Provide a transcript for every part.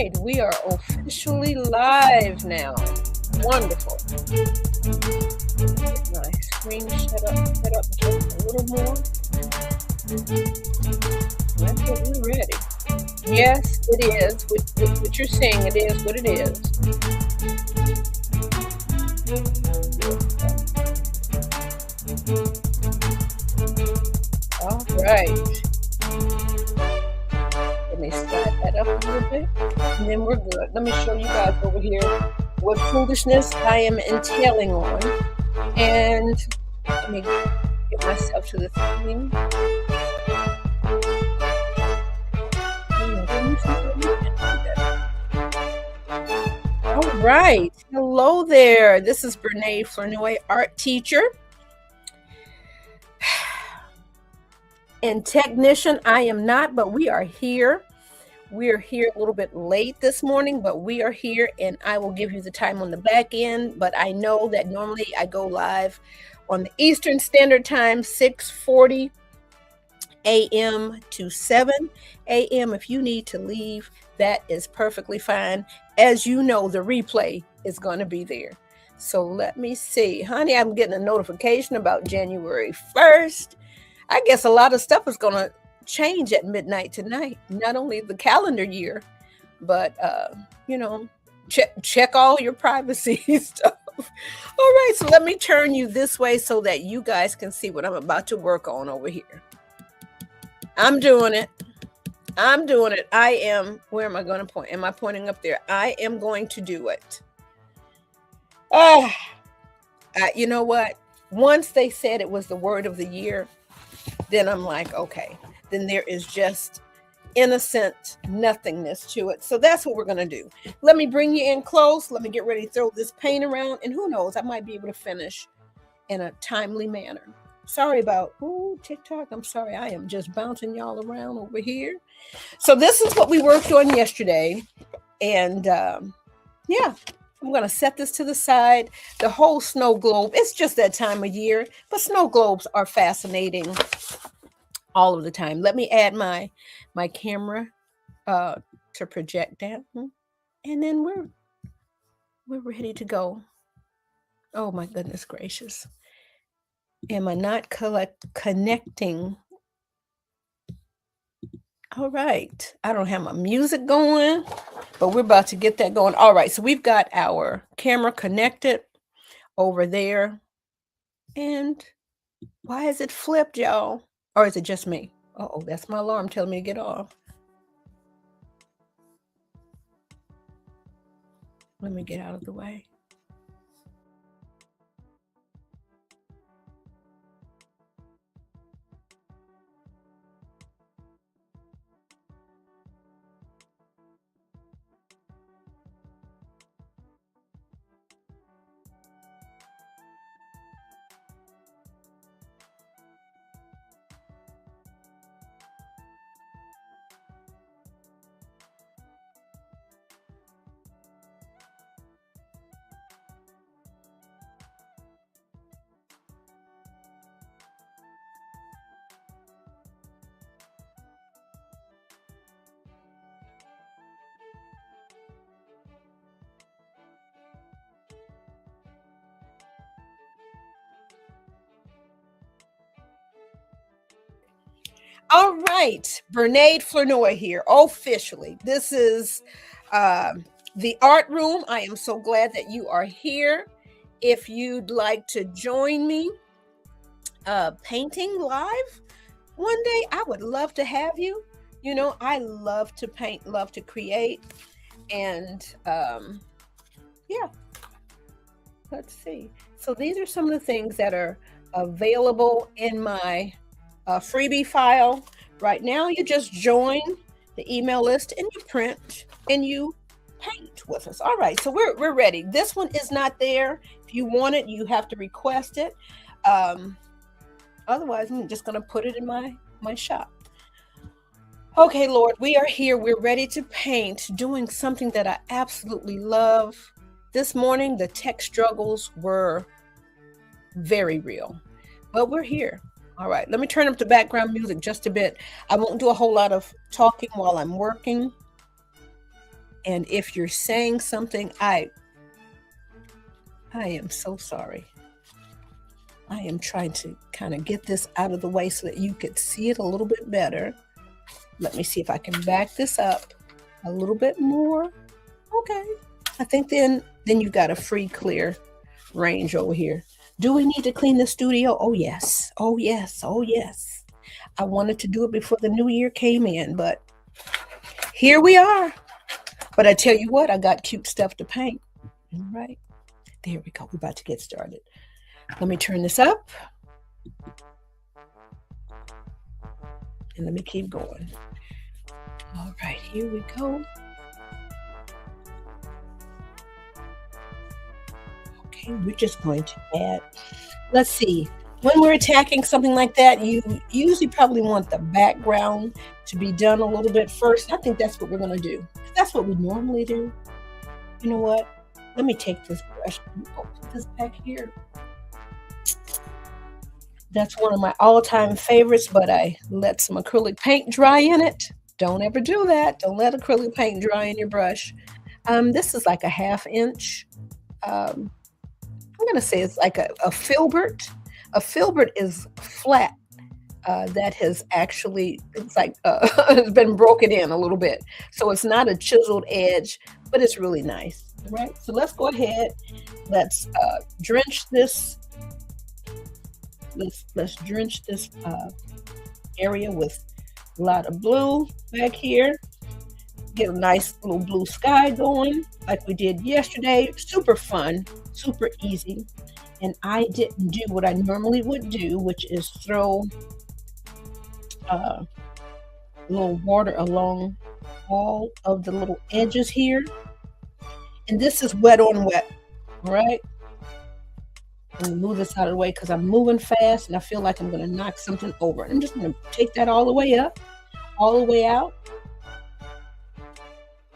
right, we are officially live now. Wonderful. Get my screen set up just a little more. That's it, we're ready. Yes, it is. What you're saying, it is what it is. All right. Let me slide that up a little bit, and then we're good. Let me show you guys over here what foolishness I am entailing on. And let me get myself to the screen. All right. Hello there. This is Brene Flournoy, art teacher and technician. I am not, but we are here. We are here a little bit late this morning, but we are here, and I will give you the time on the back end. But I know that normally I go live on the Eastern Standard Time, 6:40 a.m. to 7 a.m. If you need to leave, that is perfectly fine. As you know, the replay is going to be there. So let me see. Honey, I'm getting a notification about January 1st. I guess a lot of stuff is going to change at midnight tonight. Not only the calendar year, but, check all your privacy stuff. All right, so let me turn you this way so that you guys can see what I'm about to work on over here. I'm doing it. I am, where am I going to point? Am I pointing up there? I am going to do it. You know what? Once they said it was the word of the year, then I'm like, okay, then there is just innocent nothingness to it. So that's what we're going to do. Let me bring you in close. Let me get ready to throw this paint around. And who knows, I might be able to finish in a timely manner. Sorry about, TikTok. I'm sorry. I am just bouncing y'all around over here. So this is what we worked on yesterday. And I'm going to set this to the side. The whole snow globe, it's just that time of year. But snow globes are fascinating all of the time. Let me add my camera to project down. And then we're ready to go. Oh, my goodness gracious. Am I not connecting? All right. I don't have my music going, but we're about to get that going. All right. So we've got our camera connected over there. And why is it flipped, y'all? Or is it just me? Uh-oh, that's my alarm telling me to get off. Let me get out of the way. All right, Brene Flournoy here, officially. This is the art room. I am so glad that you are here. If you'd like to join me painting live one day, I would love to have you. You know, I love to paint, love to create. And let's see. So these are some of the things that are available in my freebie file. Right now, you just join the email list and you print and you paint with us. All right, so we're ready. This one is not there. If you want it, you have to request it. Otherwise, I'm just going to put it in my shop. Okay, Lord, we are here. We're ready to paint, doing something that I absolutely love. This morning, the tech struggles were very real, but we're here. All right, let me turn up the background music just a bit. I won't do a whole lot of talking while I'm working. And if you're saying something, I am so sorry. I am trying to kind of get this out of the way so that you could see it a little bit better. Let me see if I can back this up a little bit more. Okay. I think then you've got a free clear range over here. Do we need to clean the studio? Oh yes. Oh yes. Oh yes. I wanted to do it before the new year came in, but here we are. But I tell you what, I got cute stuff to paint. All right. There we go. We're about to get started. Let me turn this up. And let me keep going. All right, here we go. Okay, we're just going to add, let's see, when we're attacking something like that, you usually probably want the background to be done a little bit first. I think that's what we're going to do. That's what we normally do. You know what? Let me take this brush and put this back here. That's one of my all-time favorites, but I let some acrylic paint dry in it. Don't ever do that. Don't let acrylic paint dry in your brush. This is like a 1/2 inch. I'm going to say it's like a filbert. A filbert is flat. That has actually, it's like, it's been broken in a little bit. So it's not a chiseled edge, but it's really nice. All right. So let's go ahead. Let's drench this. Let's drench this area with a lot of blue back here. Get a nice little blue sky going like we did yesterday. Super fun, super easy. And I didn't do what I normally would do, which is throw a little water along all of the little edges here. And this is wet on wet, all right? I'm going to move this out of the way because I'm moving fast and I feel like I'm going to knock something over. I'm just going to take that all the way up, all the way out.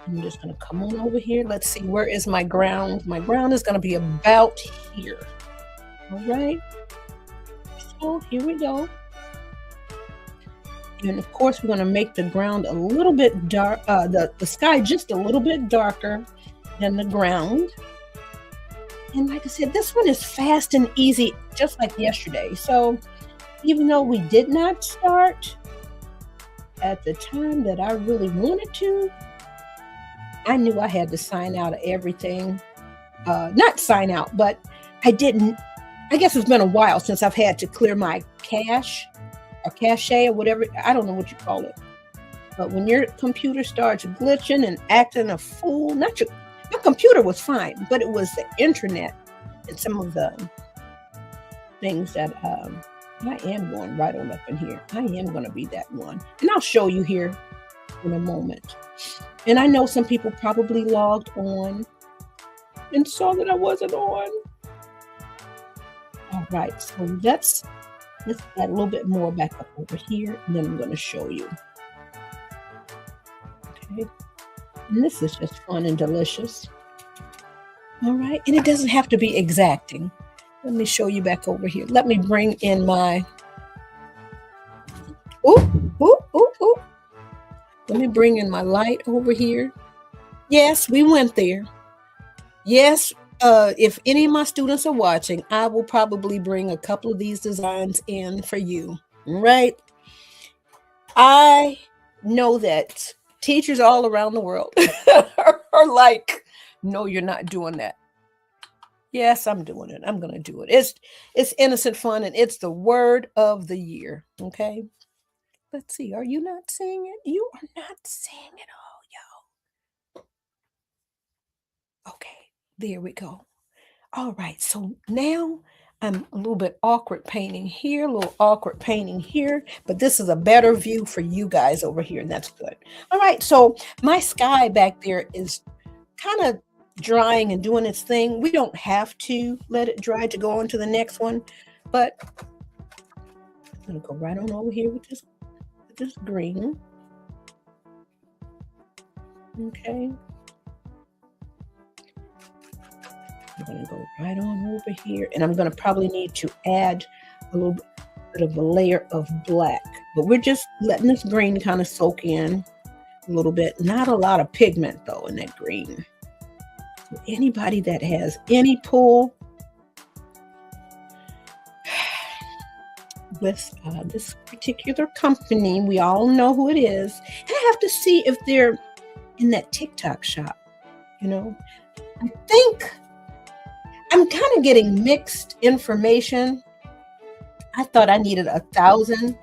I'm just going to come on over here. Let's see, where is my ground? My ground is going to be about here. All right. So here we go. And of course, we're going to make the ground a little bit dark, the sky just a little bit darker than the ground. And like I said, this one is fast and easy, just like yesterday. So even though we did not start at the time that I really wanted to, I knew I had to sign out of everything. Not sign out, but I didn't. I guess it's been a while since I've had to clear my cache or cache or whatever. I don't know what you call it. But when your computer starts glitching and acting a fool, my computer was fine, but it was the internet and some of the things that I am going right on up in here. I am going to be that one. And I'll show you here in a moment. And I know some people probably logged on and saw that I wasn't on. All right, so let's add a little bit more back up over here, and then I'm going to show you. Okay, and this is just fun and delicious. All right, and it doesn't have to be exacting. Let me show you back over here. Let me bring in my, let me bring in my light over here. Yes, we went there. Yes, if any of my students are watching, I will probably bring a couple of these designs in for you, right? I know that teachers all around the world are like, no, you're not doing that. Yes, I'm doing it. I'm going to do it. It's innocent fun, and it's the word of the year, okay? Let's see. Are you not seeing it? You are not seeing it all, y'all. Okay. There we go. All right, so now I'm a little bit awkward painting here, a little awkward painting here, but this is a better view for you guys over here, and that's good. All right, so my sky back there is kind of drying and doing its thing. We don't have to let it dry to go on to the next one, but I'm going to go right on over here with this green. Okay. I'm going to go right on over here, and I'm going to probably need to add a little bit of a layer of black, but we're just letting this green kind of soak in. a little bit. Not a lot of pigment though in that green. So anybody that has any pull with this particular company, we all know who it is. And I have to see if they're in that TikTok shop. You know, I think I'm kind of getting mixed information. I thought I needed 1,000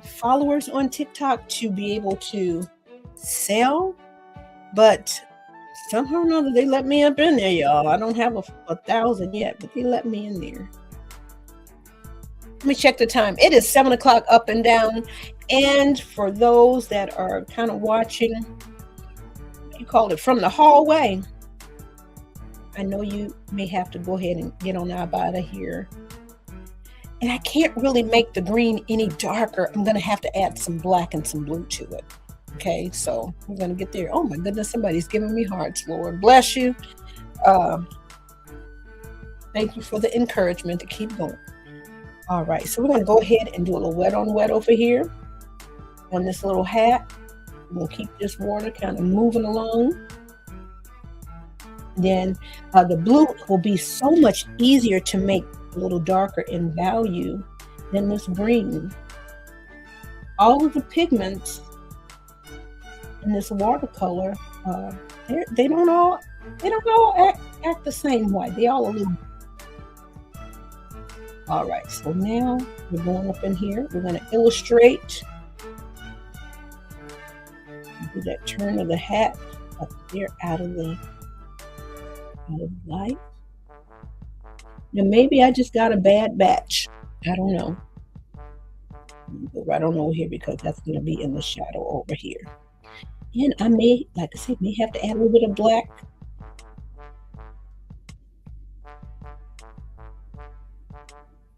followers on TikTok to be able to sell, but somehow or another they let me up in there, y'all. I don't have 1,000 yet, but they let me in there. Let me check the time. It is 7 o'clock up and down. And for those that are kind of watching, you called it from the hallway, I know you may have to go ahead and get on out of here. And I can't really make the green any darker. I'm going to have to add some black and some blue to it. Okay, so we're going to get there. Oh my goodness, somebody's giving me hearts. Lord bless you. Thank you for the encouragement to keep going. All right, so we're going to go ahead and do a little wet on wet over here on this little hat. We'll keep this water kind of moving along. Then the blue will be so much easier to make a little darker in value than this green. All of the pigments in this watercolor, they don't all act the same way. They all a little. All right, so now we're going up in here. We're going to illustrate. Do that turn of the hat up there out of the light. Now maybe I just got a bad batch. I don't know. Go right on over here because that's going to be in the shadow over here. And I may, like I said, may have to add a little bit of black.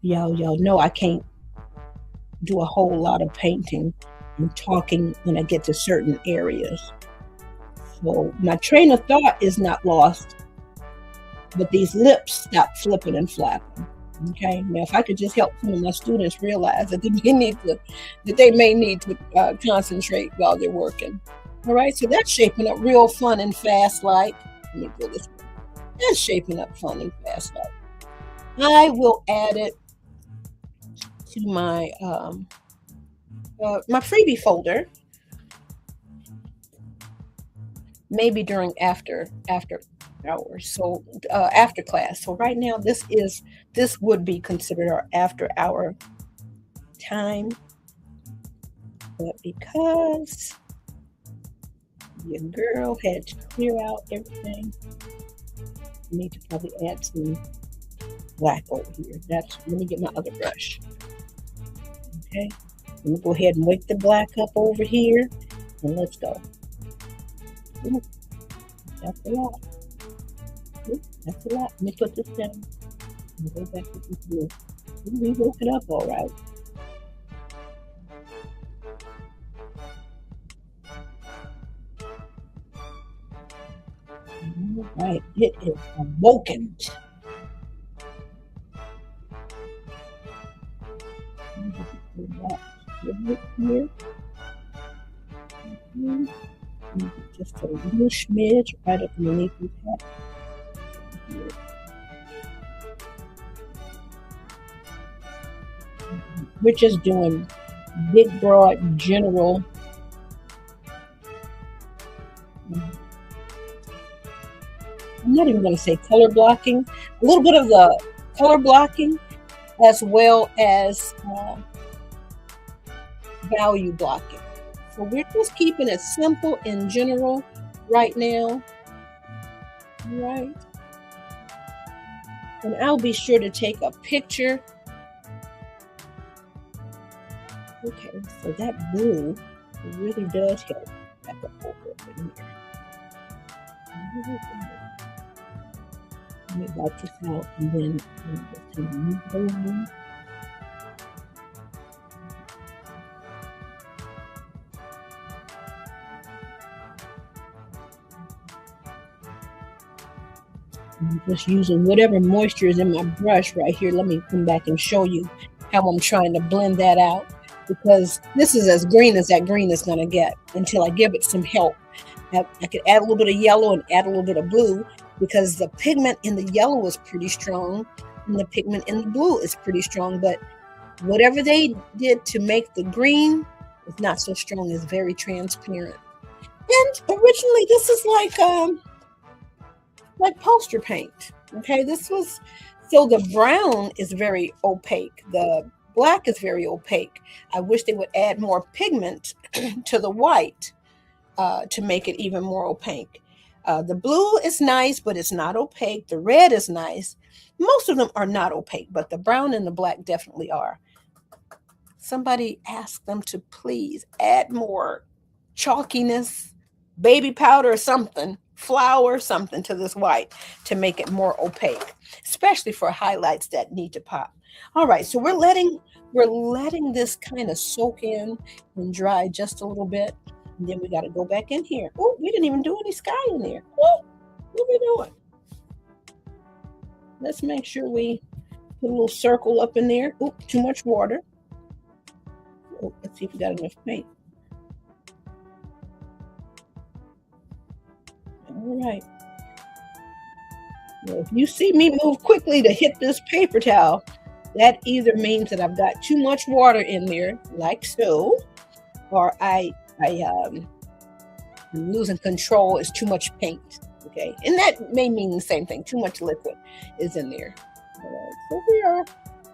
Y'all know I can't do a whole lot of painting and talking when I get to certain areas. So my train of thought is not lost, but these lips stop flipping and flapping. Okay, now if I could just help some of my students realize that they may need to concentrate while they're working. All right, so that's shaping up real fun and fast like. Let me do this one. That's shaping up fun and fast like. I will add it to my my freebie folder, maybe during after hours, so after class. So right now this would be considered our after hour time, but because your girl had to clear out everything, I need to probably add some black over here. Let me get my other brush. Okay, let me go ahead and wake the black up over here, and let's go. Ooh, that's a lot. Ooh, that's a lot. Let me put this down and go back with this blue. We woke it up all right. All right, it is awoken. Here. Just a little smidge right up underneath his hat. We're just doing big, broad, general. I'm not even going to say color blocking. A little bit of the color blocking as well as value blocking. So we're just keeping it simple in general right now. All right. And I'll be sure to take a picture. Okay, so that blue really does help. Back up over in here. Let me wipe this out and then just move it around. I'm just using whatever moisture is in my brush right here. Let me come back and show you how I'm trying to blend that out. because this is as green as that green is going to get until I give it some help. I could add a little bit of yellow and add a little bit of blue, because the pigment in the yellow is pretty strong and the pigment in the blue is pretty strong. But whatever they did to make the green is not so strong. It's very transparent. And originally this is like poster paint. Okay, this was, so the brown is very opaque. The black is very opaque. I wish they would add more pigment to the white to make it even more opaque. The blue is nice, but it's not opaque. The red is nice. Most of them are not opaque, but the brown and the black definitely are. Somebody asked them to please add more chalkiness, baby powder or something, flour or something to this white to make it more opaque, especially for highlights that need to pop. All right, so we're letting this kind of soak in and dry just a little bit. And then we got to go back in here. Oh, we didn't even do any sky in there. Oh, what are we doing? Let's make sure we put a little circle up in there. Oh, too much water. Oh, let's see if we got enough paint. All right. Well, if you see me move quickly to hit this paper towel, that either means that I've got too much water in there, like so, or I'm losing control. It's too much paint. Okay, and that may mean the same thing. Too much liquid is in there. All right, so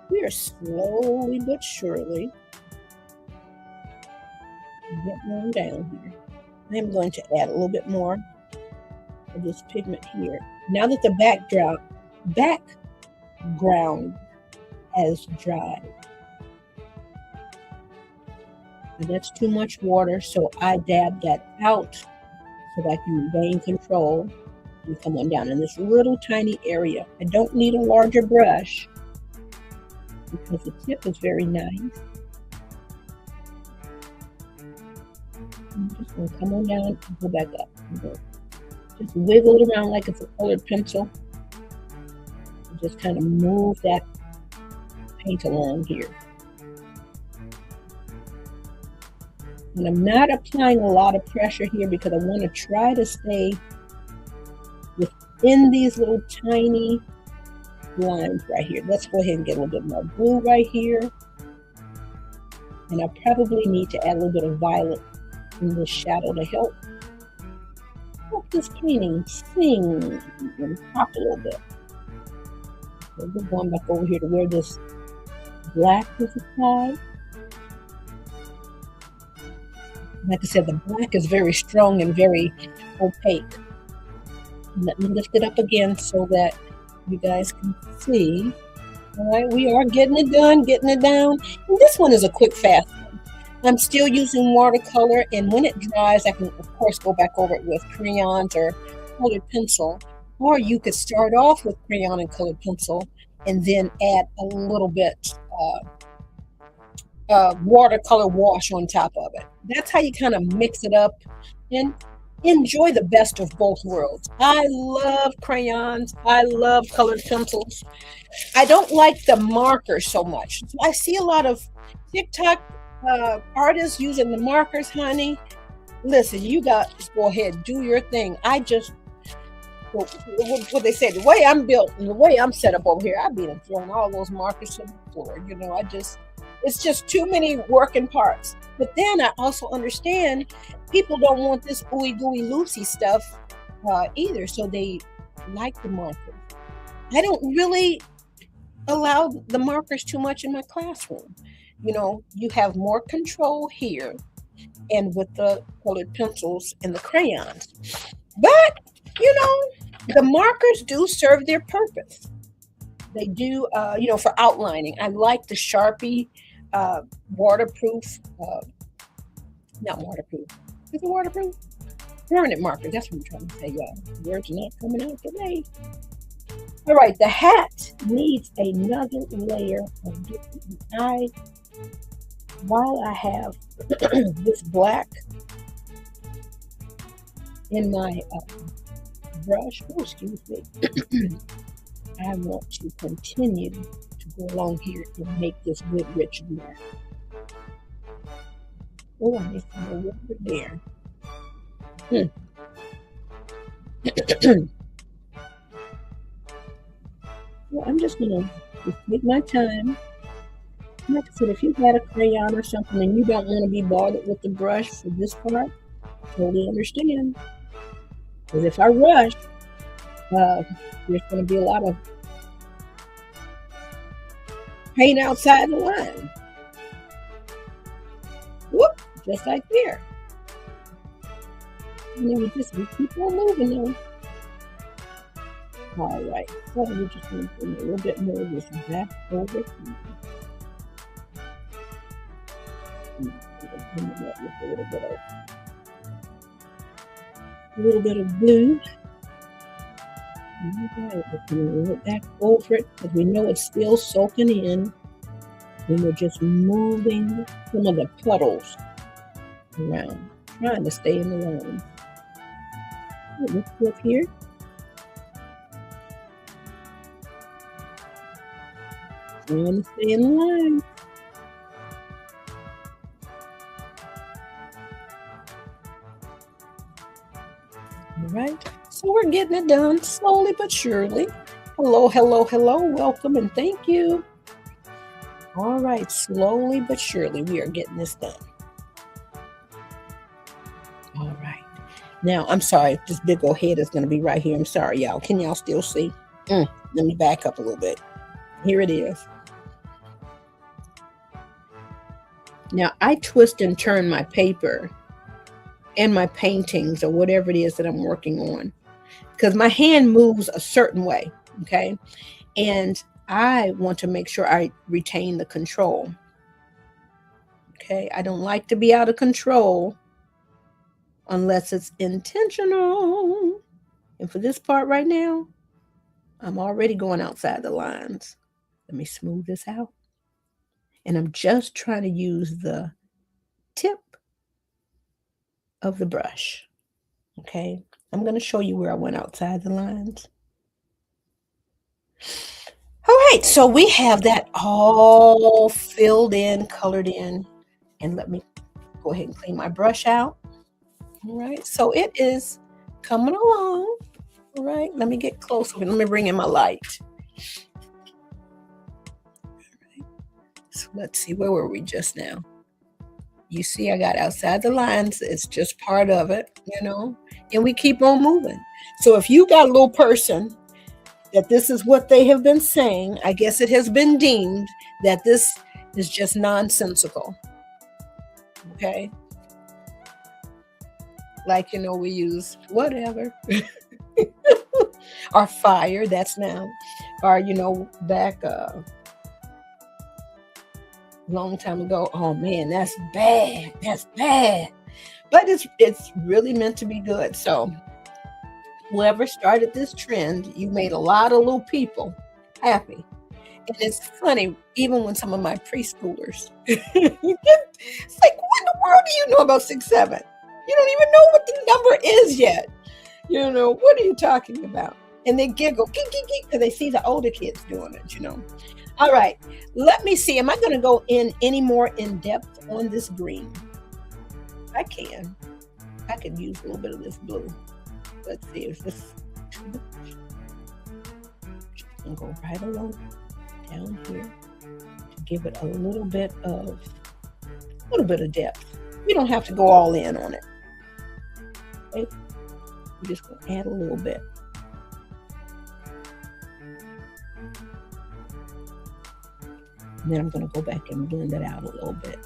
we are slowly but surely getting on down here. I'm going to add a little bit more of this pigment here. Now that the background has dried. And that's too much water, so I dab that out so that I can gain control and come on down in this little tiny area. I don't need a larger brush because the tip is very nice. I'm just going to come on down and go back up. Just wiggle it around like it's a colored pencil. And just kind of move that paint along here. And I'm not applying a lot of pressure here because I want to try to stay within these little tiny lines right here. Let's go ahead and get a little bit more blue right here. And I probably need to add a little bit of violet in the shadow to help this painting sing and pop a little bit. So we're going back over here to where this black is applied. Like I said, the black is very strong and very opaque. Let me lift it up again so that you guys can see. All right, we are getting it done, getting it down. And this one is a quick, fast one. I'm still using watercolor, and when it dries, I can, of course, go back over it with crayons or colored pencil. Or you could start off with crayon and colored pencil and then add a little bit watercolor wash on top of it. That's how you kind of mix it up and enjoy the best of both worlds. I love crayons. I love colored pencils. I don't like the markers so much. I see a lot of TikTok artists using the markers, honey. Listen, you got to go ahead, do your thing. I just, what they say, the way I'm built and the way I'm set up over here, I've been throwing all those markers to the floor. You know, it's just too many working parts. But then I also understand people don't want this ooey gooey loosey stuff either, so they like the markers. I don't really allow the markers too much in my classroom. You know, you have more control here and with the colored pencils and the crayons. But, you know, the markers do serve their purpose. They do, you know, for outlining. I like the Sharpie waterproof, not waterproof. Is it waterproof? Permanent marker. That's what I'm trying to say, y'all. Words are not coming out today. All right, the hat needs another layer of different. While I have this black in my brush, oh, excuse me, I want to continue to go along here and make this good rich black. Oh, I need some more water there. Well, I'm just gonna just take my time. Like I said, if you got a crayon or something and you don't want to be bothered with the brush for this part, totally understand. Because if I rush, there's going to be a lot of paint outside the line. Whoop, just like there. And then we keep on moving now. All right, so we're just going to bring a little bit more of this back over. A little bit of blue. Alright, we're going to look back over it because we know it's still soaking in. And we're just moving some of the puddles around, trying to stay in the line. Let's go up here. Trying to stay in the line. All right, so we're getting it done slowly but surely. Hello, hello, hello, welcome and thank you. All right, slowly but surely we are getting this done. All right, now I'm sorry, this big old head is going to be right here. I'm sorry, y'all. Can y'all still see? Let me back up a little bit. Here it is. Now I twist and turn my paper and my paintings or whatever it is that I'm working on because my hand moves a certain way, okay? And I want to make sure I retain the control, okay? I don't like to be out of control unless it's intentional. And for this part right now, I'm already going outside the lines. Let me smooth this out. And I'm just trying to use the tip of the brush. Okay, I'm going to show you where I went outside the lines. All right, so we have that all filled in, colored in, and let me go ahead and clean my brush out. All right, so it is coming along. All right, let me get closer. Let me bring in my light. All right, so let's see, where were we just now? You see, I got outside the lines. It's just part of it, you know, and we keep on moving. So if you got a little person that this is what they have been saying, I guess it has been deemed that this is just nonsensical. Okay. Like, you know, we use whatever. Or fire, that's now. Or, you know, back long time ago, oh man, that's bad, but it's really meant to be good. So whoever started this trend, you made a lot of little people happy. And it's funny, even when some of my preschoolers it's like, what in the world do you know about 6, 7? You don't even know what the number is yet. You know, what are you talking about? And they giggle because they see the older kids doing it, you know. All right, let me see. Am I going to go in any more in depth on this green? I can. I could use a little bit of this blue. Let's see if this. Just going to go right along down here to give it a little bit of depth. We don't have to go all in on it. Okay? We're just going to add a little bit. And then I'm going to go back and blend it out a little bit.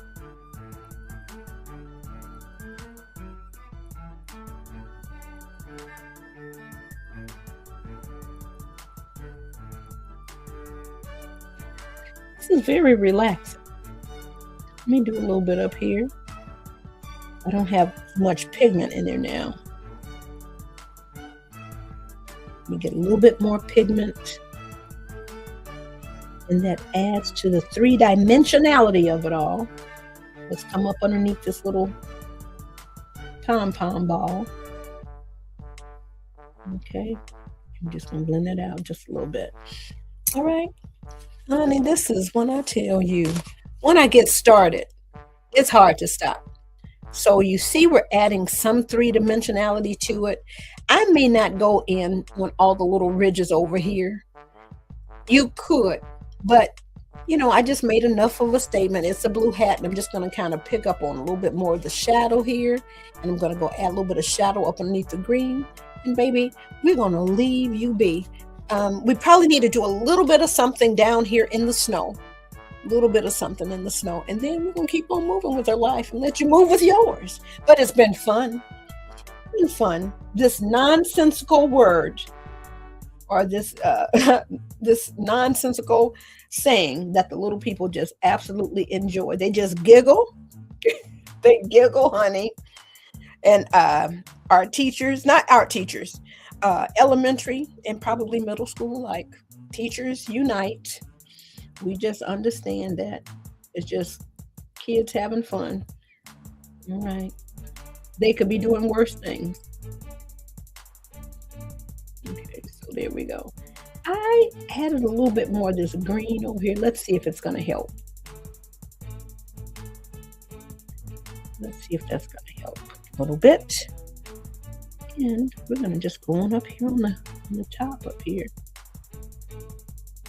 This is very relaxing. Let me do a little bit up here. I don't have much pigment in there now. Let me get a little bit more pigment. And that adds to the three-dimensionality of it all. Let's come up underneath this little pom-pom ball. Okay, I'm just gonna blend that out just a little bit. All right, honey, this is when I tell you, when I get started, it's hard to stop. So you see we're adding some three-dimensionality to it. I may not go in on all the little ridges over here. You could, but I just made enough of a statement. It's a blue hat, and I'm just going to kind of pick up on a little bit more of the shadow here, and I'm going to go add a little bit of shadow up underneath the green. And baby, we're going to leave you be. We probably need to do a little bit of something down here in the snow, a little bit of something in the snow, and then we're going to keep on moving with our life and let you move with yours. But it's been fun. It's been fun. This nonsensical word, or this this nonsensical saying that the little people just absolutely enjoy. They just giggle. They giggle, honey. And our teachers, not our teachers, elementary and probably middle school, like teachers unite. We just understand that it's just kids having fun. All right. They could be doing worse things. Okay, so there we go. I added a little bit more of this green over here. Let's see if it's going to help. Let's see if that's going to help a little bit. And we're going to just go on up here on the top up here.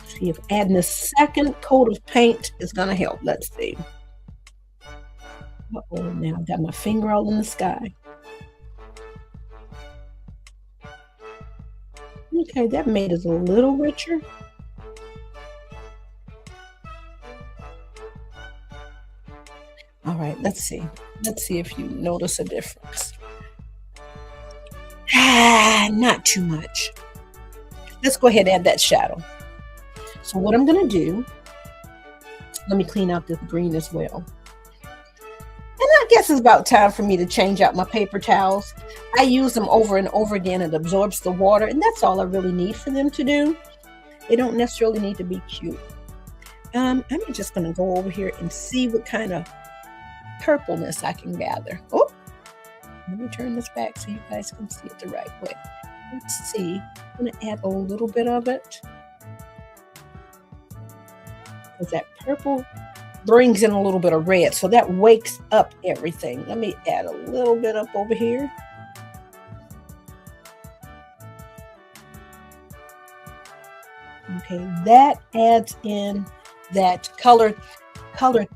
See if adding a second coat of paint is going to help. Let's see. Uh-oh, now I've got my finger all in the sky. Okay, that made it a little richer. All right, let's see. Let's see if you notice a difference. Not too much. Let's go ahead and add that shadow. So what I'm going to do, let me clean out this green as well. And I guess it's about time for me to change out my paper towels. I use them over and over again. It absorbs the water, and that's all I really need for them to do. They don't necessarily need to be cute. I'm just going to go over here and see what kind of purpleness I can gather. Oh, let me turn this back so you guys can see it the right way. Let's see. I'm going to add a little bit of it, because that purple brings in a little bit of red, so that wakes up everything. Let me add a little bit up over here. Okay, that adds in that color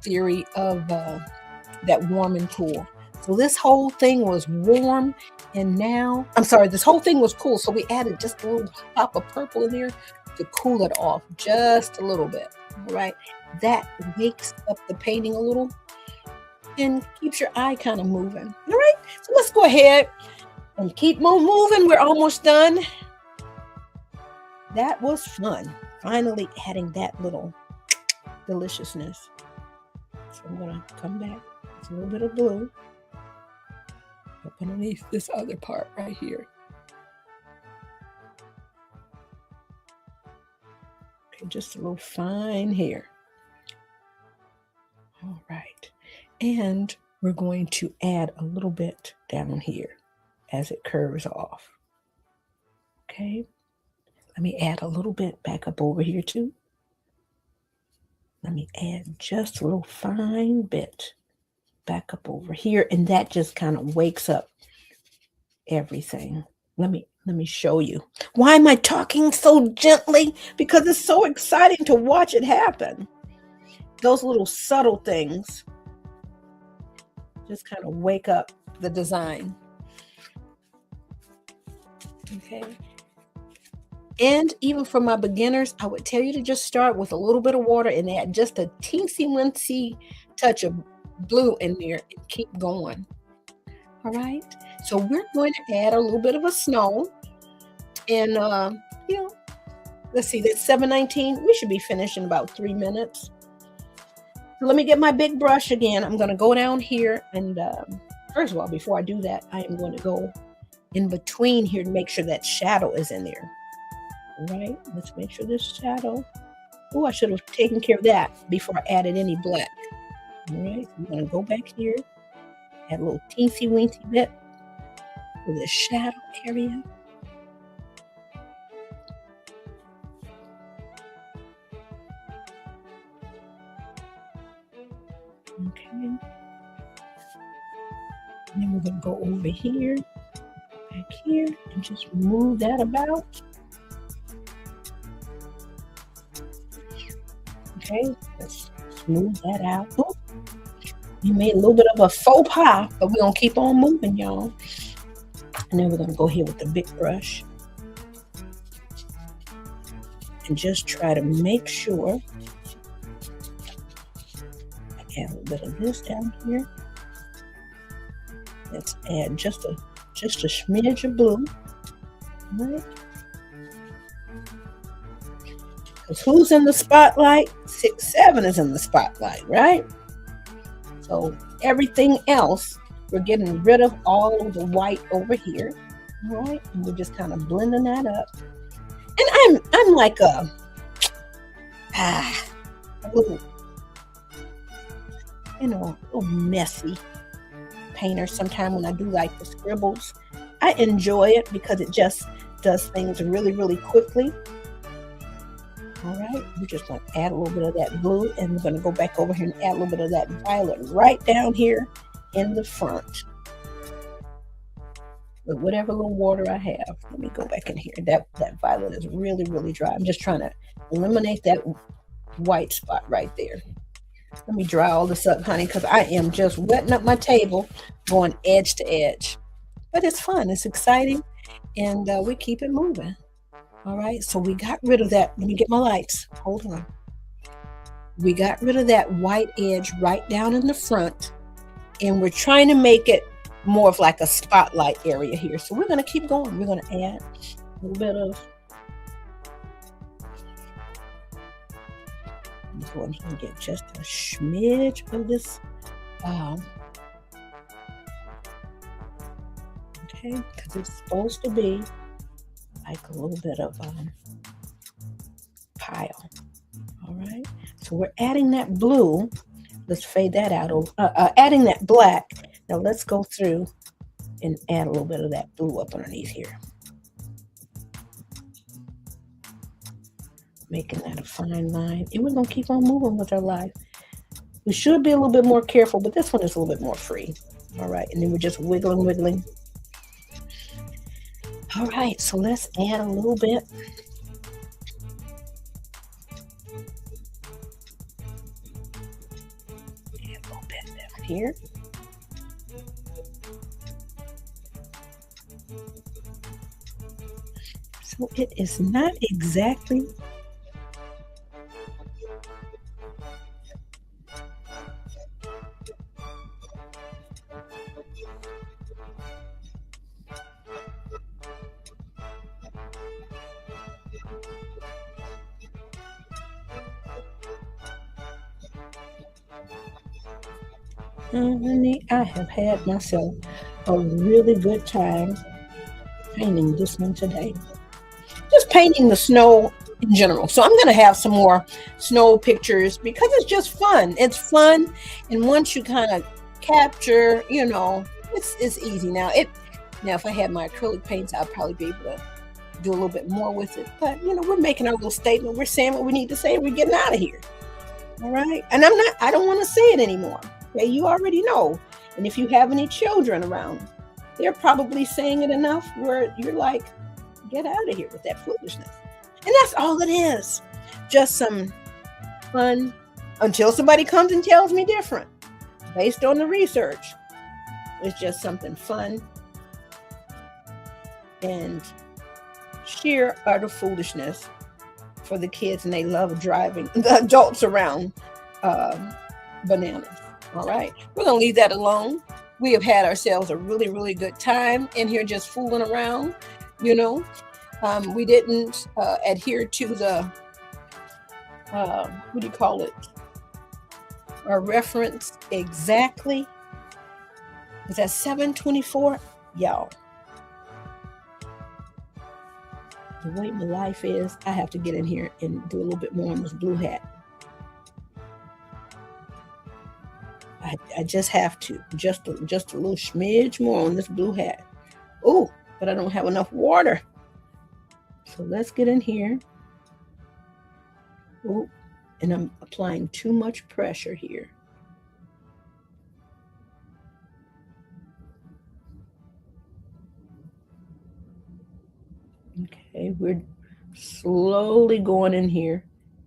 theory of that warm and cool. So this whole thing was warm, and now, I'm sorry, this whole thing was cool, so we added just a little pop of purple in there to cool it off just a little bit. All right, that wakes up the painting a little and keeps your eye kind of moving. All right, so let's go ahead and keep moving. We're almost done. That was fun. Finally adding that little deliciousness. So I'm gonna come back with a little bit of blue up underneath this other part right here. Okay, just a little fine here. All right, and we're going to add a little bit down here as it curves off. Okay, let me add a little bit back up over here too. Let me add just a little fine bit back up over here, and that just kind of wakes up everything. Let me show you. Why am I talking so gently? Because it's so exciting to watch it happen. Those little subtle things just kind of wake up the design. Okay. And even for my beginners, I would tell you to just start with a little bit of water and add just a teensy-weensy touch of blue in there and keep going. All right. So we're going to add a little bit of a snow. And, let's see, that's 7:19. We should be finished in about 3 minutes. So let me get my big brush again. I'm going to go down here. And first of all, before I do that, I am going to go in between here to make sure that shadow is in there. All right, let's make sure this shadow. Oh, I should have taken care of that before I added any black. All right, so I'm going to go back here, add a little teensy-weensy bit for the shadow area. Okay. we're going to go over here, back here, and just move that about. Okay, let's smooth that out. Oh, you made a little bit of a faux pas, but we're going to keep on moving, y'all. And then we're going to go here with the big brush and just try to make sure I add a little bit of this down here. Let's add just a smidge of blue. All right. Because who's in the spotlight? 6-7 is in the spotlight, right? So everything else, we're getting rid of all of the white over here. All right, and we're just kind of blending that up. And I'm like a little, a little messy painter sometimes when I do like the scribbles. I enjoy it because it just does things really, really quickly. All right, we're just going to add a little bit of that blue, and we're going to go back over here and add a little bit of that violet right down here in the front. With whatever little water I have. Let me go back in here. That violet is really, really dry. I'm just trying to eliminate that white spot right there. Let me dry all this up, honey, because I am just wetting up my table, going edge to edge. But it's fun. It's exciting, and we keep it moving. All right, so we got rid of that. Let me get my lights. Hold on. We got rid of that white edge right down in the front, and we're trying to make it more of like a spotlight area here. So we're going to keep going. We're going to add a little bit of, let's go ahead and get just a smidge of this. Okay, because it's supposed to be like a little bit of pile. All right, so we're adding that blue. Let's fade that out. Adding that black. Now let's go through and add a little bit of that blue up underneath here. Making that a fine line. And we're going to keep on moving with our life. We should be a little bit more careful, but this one is a little bit more free. All right, and then we're just wiggling. All right, so let's add a little bit. Add a little bit down here. So it is not exactly honey, I have had myself a really good time painting this one today. Just painting the snow in general. So I'm going to have some more snow pictures because it's just fun. It's fun. And once you kind of capture, it's easy. Now, if I had my acrylic paints, I'd probably be able to do a little bit more with it. But, we're making our little statement. We're saying what we need to say. We're getting out of here. All right. And I don't want to say it anymore. Okay. You already know. And if you have any children around, they're probably saying it enough where you're like, get out of here with that foolishness. And that's all it is. Just some fun until somebody comes and tells me different. Based on the research, it's just something fun and sheer utter foolishness for the kids, and they love driving the adults around bananas. All right, we're gonna leave that alone. We have had ourselves a really, really good time in here just fooling around. We didn't adhere to the what do you call it? Our reference exactly. Is that 7:24? Y'all. The way my life is, I have to get in here and do a little bit more on this blue hat. I just have to, just a little smidge more on this blue hat. Oh, but I don't have enough water. So let's get in here. Oh, and I'm applying too much pressure here. Okay, we're slowly going in here,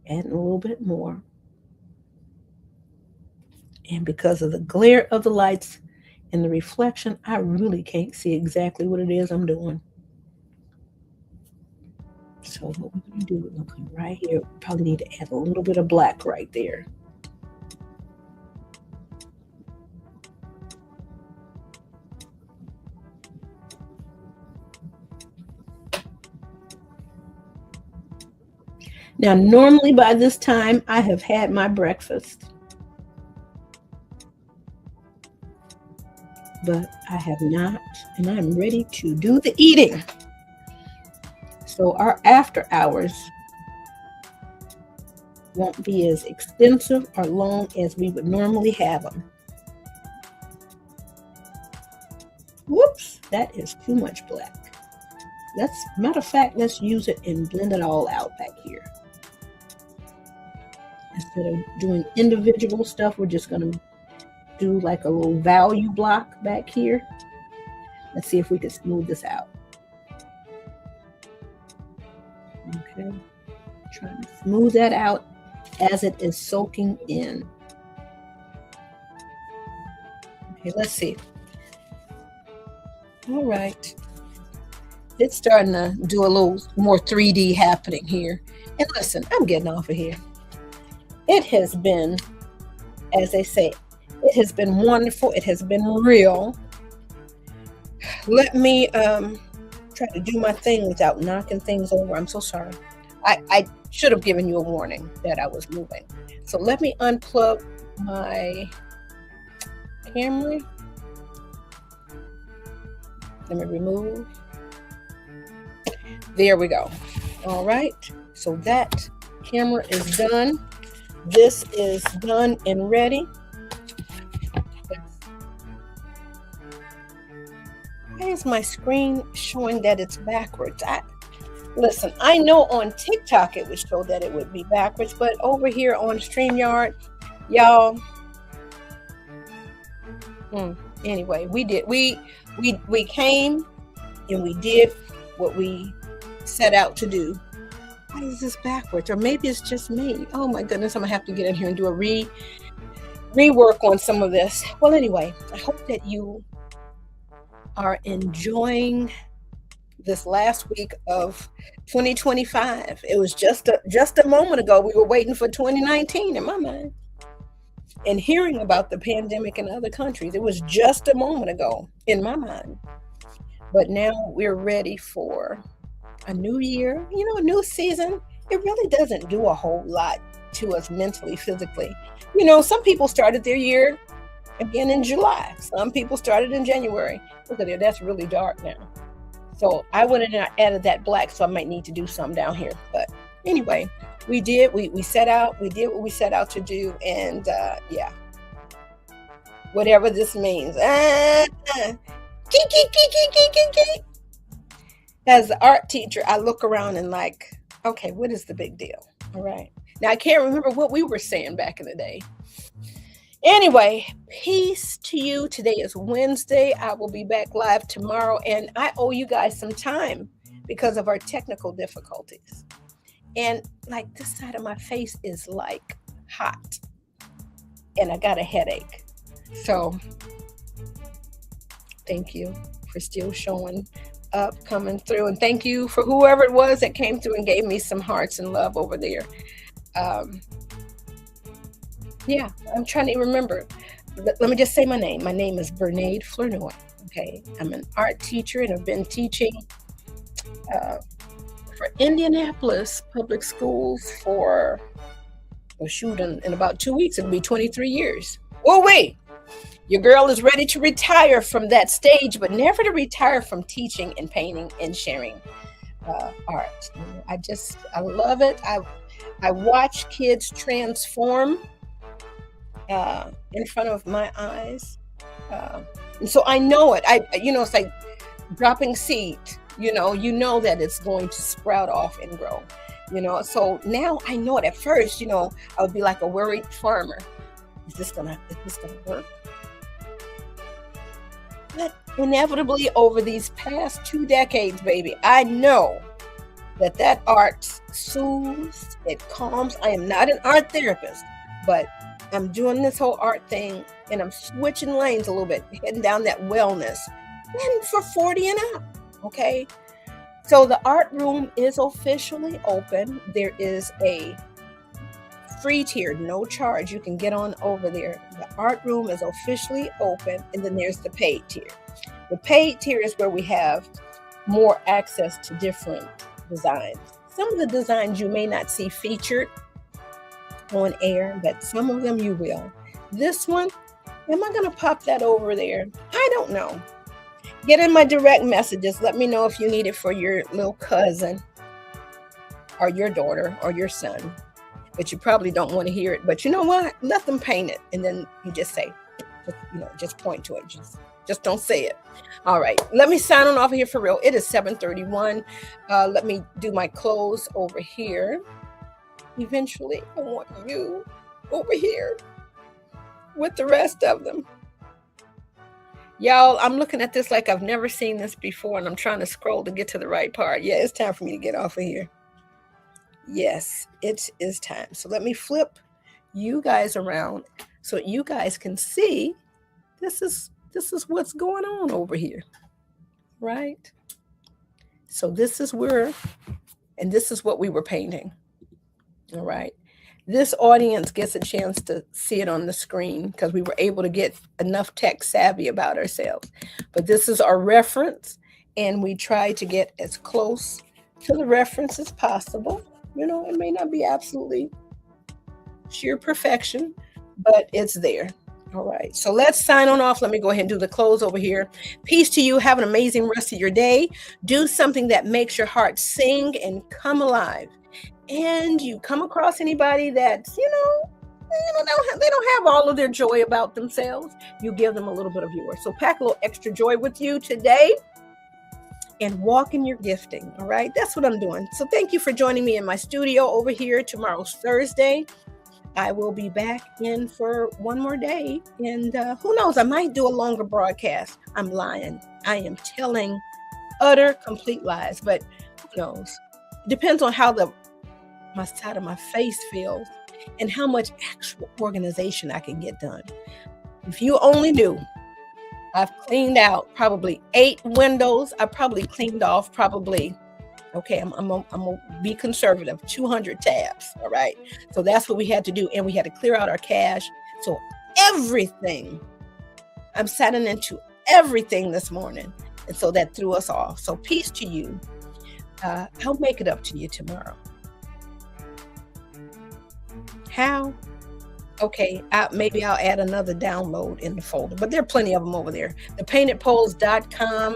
adding a little bit more. And because of the glare of the lights and the reflection, I really can't see exactly what it is I'm doing. So what we're going to do, we're going to come right here. Probably need to add a little bit of black right there. Now, normally by this time, I have had my breakfast. But I have not, and I'm ready to do the eating. So our after hours won't be as extensive or long as we would normally have them. Whoops, that is too much black. Matter of fact, let's use it and blend it all out back here. Instead of doing individual stuff, we're just going to do like a little value block back here. Let's see if we can smooth this out. Okay, trying to smooth that out as it is soaking in. Okay, let's see. All right, it's starting to do a little more 3D happening here. And listen, I'm getting off of here. It has been, as they say, it has been wonderful. It has been real. Let me try to do my thing without knocking things over. I'm so sorry. I should have given you a warning that I was moving. So let me unplug my camera. Let me remove. There we go. All right. So that camera is done. This is done and ready. Why is my screen showing that it's backwards? Listen, I know on TikTok it would show that it would be backwards, but over here on StreamYard, y'all. Anyway, we did. We came and we did what we set out to do. Why is this backwards? Or maybe it's just me. Oh my goodness, I'm gonna have to get in here and do a rework on some of this. Well, anyway, I hope that you are enjoying this last week of 2025. It was just a moment ago we were waiting for 2019 in my mind. And hearing about the pandemic in other countries, it was just a moment ago in my mind. But now we're ready for a new year, a new season. It really doesn't do a whole lot to us mentally, physically. Some people started their year again in July. Some people started in January. Look at it, that's really dark now. So I went in and I added that black, so I might need to do some down here. But anyway, we did what we set out to do, and yeah, whatever this means. As an art teacher, I look around and like, okay, what is the big deal? All right. Now, I can't remember what we were saying back in the day. Anyway, peace to you. Today is Wednesday. I will be back live tomorrow, and I owe you guys some time because of our technical difficulties. And like this side of my face is like hot, and I got a headache. So thank you for still showing up, coming through, and thank you for whoever it was that came through and gave me some hearts and love over there. Yeah, I'm trying to remember. Let me just say my name. My name is Bernaid Flournoy. Okay, I'm an art teacher, and I've been teaching for Indianapolis Public Schools for, in about 2 weeks, it'll be 23 years. Oh, wait. Your girl is ready to retire from that stage, but never to retire from teaching and painting and sharing art. I love it. I watch kids transform in front of my eyes. And so I know it. It's like dropping seed. You know that it's going to sprout off and grow. So now I know it. At first, I would be like a worried farmer. Is this gonna work? But inevitably, over these past 2 decades, baby, I know that art soothes, it calms. I am not an art therapist, but I'm doing this whole art thing and I'm switching lanes a little bit, heading down that wellness. And for 40 and up, okay? So the art room is officially open. There is a free tier, no charge. You can get on over there. The art room is officially open, and then there's the paid tier. The paid tier is where we have more access to different designs. Some of the designs you may not see featured on air, but some of them you will. This one, am I going to pop that over there? I don't know. Get in my direct messages. Let me know if you need it for your little cousin or your daughter or your son. But you probably don't want to hear it. But you know what? Let them paint it. And then you just say, just point to it. Just don't say it. All right. Let me sign on off here for real. It is 7:31. Let me do my close over here. Eventually, I want you over here with the rest of them. Y'all, I'm looking at this like I've never seen this before, and I'm trying to scroll to get to the right part. Yeah, it's time for me to get off of here. Yes, it is time. So let me flip you guys around so you guys can see this is what's going on over here, right? So this is and this is what we were painting, all right? This audience gets a chance to see it on the screen because we were able to get enough tech savvy about ourselves. But this is our reference, and we try to get as close to the reference as possible. You know, it may not be absolutely sheer perfection, but it's there. All right. So let's sign on off. Let me go ahead and do the close over here. Peace to you. Have an amazing rest of your day. Do something that makes your heart sing and come alive. And you come across anybody that's, they don't have all of their joy about themselves. You give them a little bit of yours. So pack a little extra joy with you today. And walk in your gifting. All right. That's what I'm doing. So thank you for joining me in my studio over here. Tomorrow's Thursday. I will be back in for one more day. And who knows? I might do a longer broadcast. I'm lying. I am telling utter, complete lies. But who knows? It depends on how my side of my face feels and how much actual organization I can get done. If you only knew, I've cleaned out probably 8 windows. I probably cleaned off okay, I'm gonna be conservative, 200 tabs, all right? So that's what we had to do, and we had to clear out our cache. So everything, I'm signing into everything this morning, and so that threw us off. So peace to you. I'll make it up to you tomorrow. How? Okay, maybe I'll add another download in the folder, but there are plenty of them over there. thepaintedpoles.com,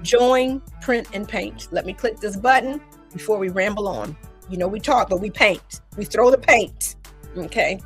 join, print, and paint. Let me click this button before we ramble on. We talk, but we paint. We throw the paint. Okay.